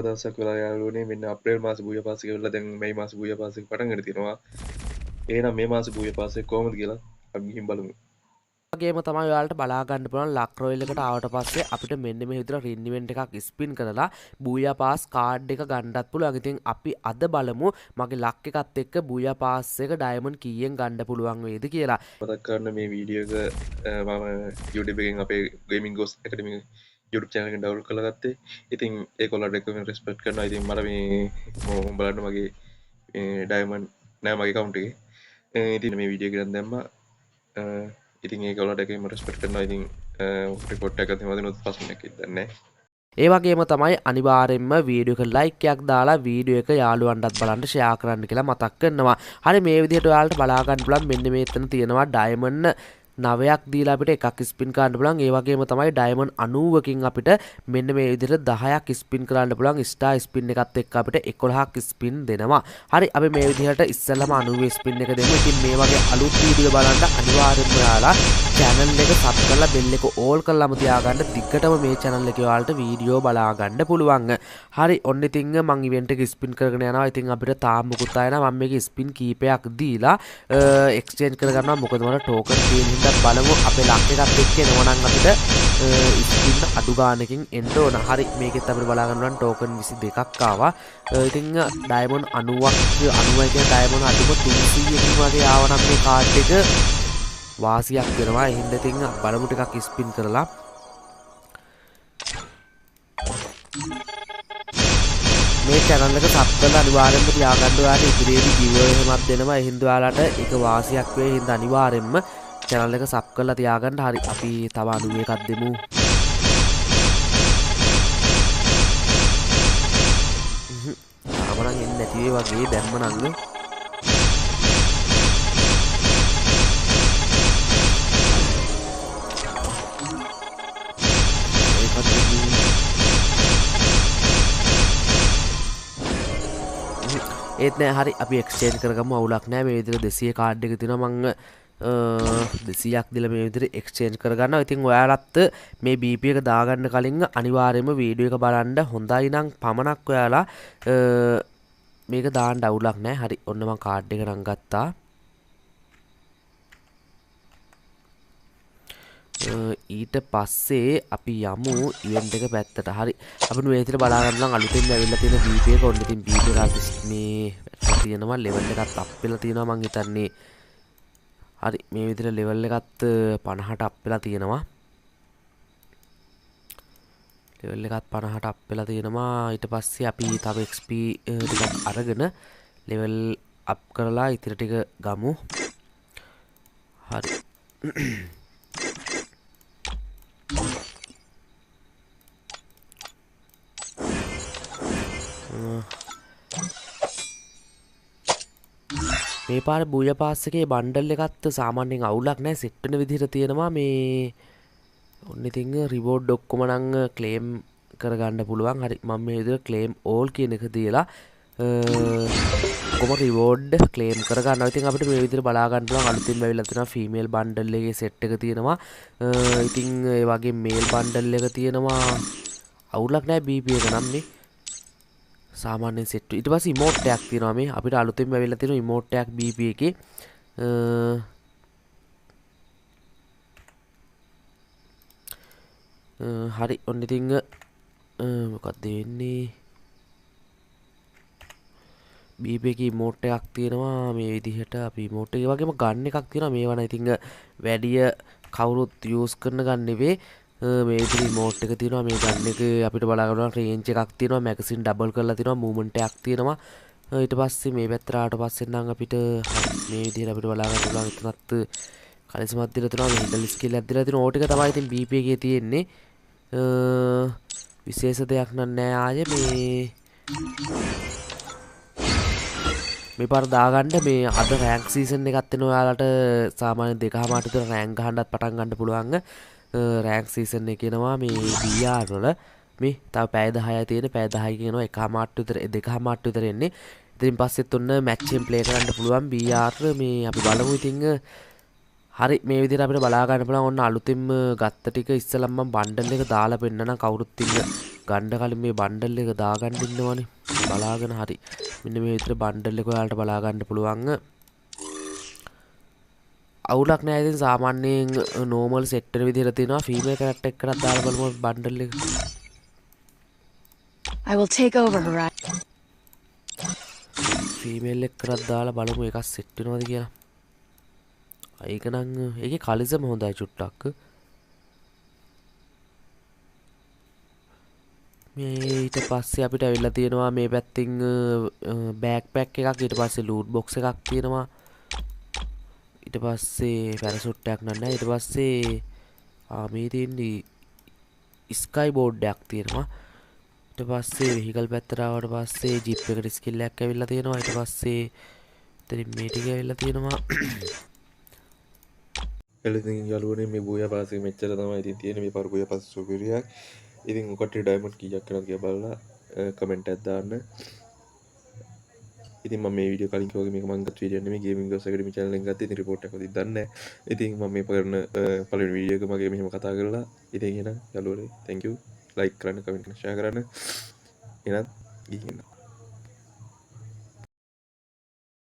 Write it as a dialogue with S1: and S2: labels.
S1: දවසක් වෙලා යාළුවනේ මෙන්න අප්‍රේල් මාස බුය පාසක වෙලා දැන් මේ මාස බුය පාසක පටන් ගන්න තියෙනවා. එහෙනම් මේ මාස බුය පාසක කොහොමද කියලා අපි ගිහින් බලමු.
S2: වගේම තමයි ඔයාලට බලා ගන්න පුළුවන් ලක් රොයල් එකට ආවට පස්සේ අපිට මෙන්න මේ විදිහට රින් ඉවෙන්ට් එකක් ස්පින් කරලා බූයා පාස් කාඩ් එක ගන්නත් පුළුවන්. ඉතින් අපි අද බලමු මගේ ලක් එකත් එක්ක බූයා පාස් එක ඩයමන්ඩ් කීයෙන් ගන්න පුළුවන් වේද කියලා.
S1: මතක් කරන්න මේ වීඩියෝ එක මම YouTube එකෙන් අපේ ගේමින් ගෝස් ඇකඩමි YouTube channel එකෙන් ඩවුන්ලෝඩ් කරලා ගත්තේ. ඉතින් ඒගොල්ලන්ට රෙකමෙන්ඩ් රෙස්පෙක්ට් කරනවා. ඉතින් මට මේ බලන්න මගේ ඩයමන්ඩ් නෑ මගේ account එකේ. ඉතින් මේ වීඩියෝ එක ගන්න දැම්මා. ඉතින් ඒගොල්ලන්ට එකම රෙස්පෙක්ට් කරනවා. ඉතින් රිපෝට් එකක් දෙනවා දෙනොත් ප්‍රශ්නයක් ඉදන්නේ.
S2: ඒ වගේම තමයි අනිවාර්යෙන්ම වීඩියෝ එක ලයික් එකක් දාලා වීඩියෝ එක යාළුවන්ටත් බලන්න ෂෙයා කරන්න කියලා මතක් කරනවා. හරි මේ විදිහට ඔයාලට බලා ගන්න පුළුවන් මෙන්න මෙතන තියෙනවා ඩයමන්ඩ් 9ක් දීලා අපිට එකක් ස්පින් කරන්න පුළුවන්. ඒ වගේම තමයි ඩයමන්ඩ් 90කින් අපිට මෙන්න මේ විදිහට 10ක් ස්පින් කරන්න පුළුවන්. ස්ටාර් ස්පින් එකත් එක්ක අපිට 11ක් ස්පින් දෙනවා. හරි අපි මේ විදිහට ඉස්සෙල්ලාම 90 ස්පින් එක දෙමු. ඉතින් මේ වගේ අලුත් වීඩියෝ බලන්න අනිවාර්යෙන්ම ඔයාලා channel එක සබ් කරලා bell එක all කරලාම තියාගන්න. දිගටම මේ channel එකේ ඔයාලට වීඩියෝ බලා ගන්න පුළුවන්. හරි ඔන්න ඉතින් මම ඉවෙන්ට් එක ස්පින් කරගෙන යනවා. ඉතින් අපිට තාම මුකුත් ආයෙ නෑ. මම මේක ස්පින් කීපයක් දීලා එක්ස්චේන්ජ් කරගන්නවා. මොකද මට ටෝකන් තියෙන හින්දා බලමු අපේ ලක් එකත් එක්ක එනවා නම් අපිට ස්පින් අඩු ගානකින් එන්න ඕන. හරි මේකෙත් අපිට බලා ගන්න ටෝකන් 22ක් ආවා. ඉතින් ඩයමන්ඩ් 90ක් 90 කියන ඩයමන්ඩ් අඩුම 300කින් වගේ ආවනම් මේ කාඩ් එක වාසියක් වෙනවා. එහෙනම් ඉතින් බලමු ටිකක් ස්පින් කරලා මේ channel එක සබ් කරලා අනිවාර්යෙන්ම තියාගන්න. ඔයාලට ඉදිරියේදී giveaway එකක් දෙනවා. එහෙනම් ඔයාලට ඒක වාසියක් වෙයි. එහෙනම් අනිවාර්යෙන්ම channel එක සබ් කරලා තියාගන්න. හරි අපි තව 91ක් දෙමු. තාම නම් එන්නේ නැති වගේ දැම්ම නම් ඒත් නෑ. හරි අපි එක්ස්චේන්ජ් කරගමු. අවුලක් නෑ. මේ විදිහට 200 කාඩ් එක තියෙනවා. මම 200ක් දීලා මේ විදිහට එක්ස්චේන්ජ් කරගන්නවා. ඉතින් ඔයාලත් මේ BP එක දාගන්න කලින් අනිවාර්යයෙන්ම වීඩියෝ එක බලන්න. හොඳයි නම් පමණක් ඔයාලා මේක දාන්න අවුලක් නෑ. හරි ඔන්න මම කාඩ් එක නම් ගත්තා. ඊට පස්සේ අපි යමු ඉවෙන්ට් එක පැත්තට. හරි අපිට මේ විදිහට බලා ගන්න නම් අලුතෙන් ඇවිල්ලා තියෙන BP එක ඔන්න ඉතින් BP එක මේ තියෙනවා ලෙවල් එකත් අප් වෙලා තියෙනවා මං හිතන්නේ. හරි මේ විදිහට ලෙවල් එකත් 50ට අප් වෙලා තියෙනවා. ලෙවල් එකත් 50ට අප් වෙලා තියෙනවා. ඊට පස්සේ අපි තව XP ටිකක් අරගෙන ලෙවල් අප් කරලා ඉතින් ටික ගමු. හරි මේ පාර බූයා පාස් එකේ බණ්ඩල් එකත් සාමාන්‍යයෙන් අවුලක් නැහැ. සෙට් වෙන විදිහට තියෙනවා. මේ ඔන්න ඉතින් රිවෝඩ් ඔක්කොම නම් ක්ලේම් කරගන්න පුළුවන්. හරි මම මේ විදිහට ක්ලේම් ඕල් කියන එක දීලා ඔක්කොම රිවෝඩ් ක්ලේම් කරගන්නවා. ඉතින් අපිට මේ විදිහට බලා ගන්න පුළුවන් අලුතින්ම ඇවිල්ලා තියෙනවා ෆීමේල් බණ්ඩල් එකේ සෙට් එක තියෙනවා. ඉතින් ඒ වගේ මේල් බණ්ඩල් එක තියෙනවා. අවුලක් නැහැ BP එක නම් මේ සාමාන්‍යයෙන් සෙට්. ඊට පස්සේ ඉමෝට් එකක් තියෙනවා මේ අපිට අලුතෙන්ම ඇවිල්ලා තියෙන ඉමෝට් එකක් BP එකේ. හරි ඔන්න ඉතින් මොකක්ද වෙන්නේ BP එකේ ඉමෝට් එකක් තියෙනවා මේ විදිහට. අපි ඉමෝට් එක වගේම ගන් එකක් තියෙනවා. මේවා නම් ඉතින් වැඩිය කවුරුත් යූස් කරන ගන් නෙවෙයි. මේ විදිහට ඉමෝට් එක තියෙනවා. මේ ගන් එක අපිට බලා ගන්න රේන්ජ් එකක් තියෙනවා. මැගසින් ඩබල් කරලා තියෙනවා. මූවමන්ට් එකක් තියෙනවා. ඊට පස්සේ මේ පැත්තට ආවට පස්සේ නම් අපිට මේ විදිහට අපිට බලා ගන්න පුළුවන්. එතනත් කලිසමක් දීලා තියෙනවා. මේ හිඩල් ස්කිල් එකක් දීලා තියෙනවා. ඕක ටික තමයි ඉතින් BP එකේ තියෙන්නේ. විශේෂ දෙයක් නෑ ආයේ මේ පාර දාගන්න මේ අද රෑන්ක් සීසන් එකක් තියෙන ඔයාලට සාමාන්‍ය 2:00ට විතර රෑන්ක් ගහන්නත් පටන් ගන්න පුළුවන්. රෑන්ක් සීසන් එක කියනවා මේ BR වල මේ තව පැය 10යි තියෙන. පැය 10යි කියනවා 1:00ට විතර 2:00ට විතර එන්නේ. ඉතින් පස්සෙත් ඔන්න මැච් එකෙන් ප්ලේ කරන්න පුළුවන් BR මේ අපි බලමු ඉතින් හරි මේ විදිහට අපිට බලා ගන්න පුළුවන්. ඔන්න අලුතින්ම ගත්ත ටික ඉස්සෙල්ලම මම බණ්ඩල් එක දාලා පෙන්නනම් කවුරුත් ඉන්න ගන්න කලින් මේ බණ්ඩල් එක දාගන්න ඉන්නවනේ බලාගෙන හරි මෙන්න මේ විතර බණ්ඩල් එක ඔයාලට බලා ගන්න පුළුවන් අවුලක් නෑ ඉතින් සාමාන්‍යයෙන් නෝමල් සෙට් වෙන විදිහට තියෙනවා ෆීමේල් කැරක්ටර් එකකට දාලා බලමු බණ්ඩල් එක
S3: I will take over Horizon.
S2: Female එකකට දාලා බලමු එකක් සෙට් වෙනවද කියලා ඒක නම් ඒකේ කලිසම හොඳයි චුට්ටක් මේ ඊට පස්සේ අපිට ඇවිල්ලා තියෙනවා මේ පැත්තින් බෑක් පැක් එකක් ඊට පස්සේ ලූට් බොක්ස් එකක් තියෙනවා ඊට පස්සේ පැරෂූට් එකක් නෑ ඊට පස්සේ මේ තියෙන්නේ ස්කයි බෝඩ් එකක් තියෙනවා ඊට පස්සේ වෙහිකල් පැත්තට ආවට පස්සේ ජිප් එකට ස්කිල් එකක් ඇවිල්ලා තියෙනවා ඊට පස්සේ ඉතින් මේ ටික ඇවිල්ලා තියෙනවා
S1: එලඉතින් යාළුවනේ මේ බෝයා පාස් එක මෙච්චර තමයි ඉතින් තියෙන්නේ මේ පාර බෝයා පාස් සුපිරියක් ඉතින් ඔකට ඩයමන්ඩ් කීයක් වෙනවද කියලා බලලා කමෙන්ට් එකක් දාන්න ඉතින් මම මේ වීඩියෝ කලින් කිව්වා වගේ මේක මම ගත්ත වීඩියෝ නෙමෙයි ගේමින් ගෝස් ඇකඩමි channel එකෙන් ගත්තේ ඉතින් report එකක් ඔදින් දන්නේ නැහැ ඉතින් මම මේ කරන පළවෙනි වීඩියෝ එක මගේ මෙහෙම කතා කරලා ඉතින් එහෙනම් යාළුවනේ thank you like කරන්න comment කරන්න share කරන්න එහෙනම් ගිහින්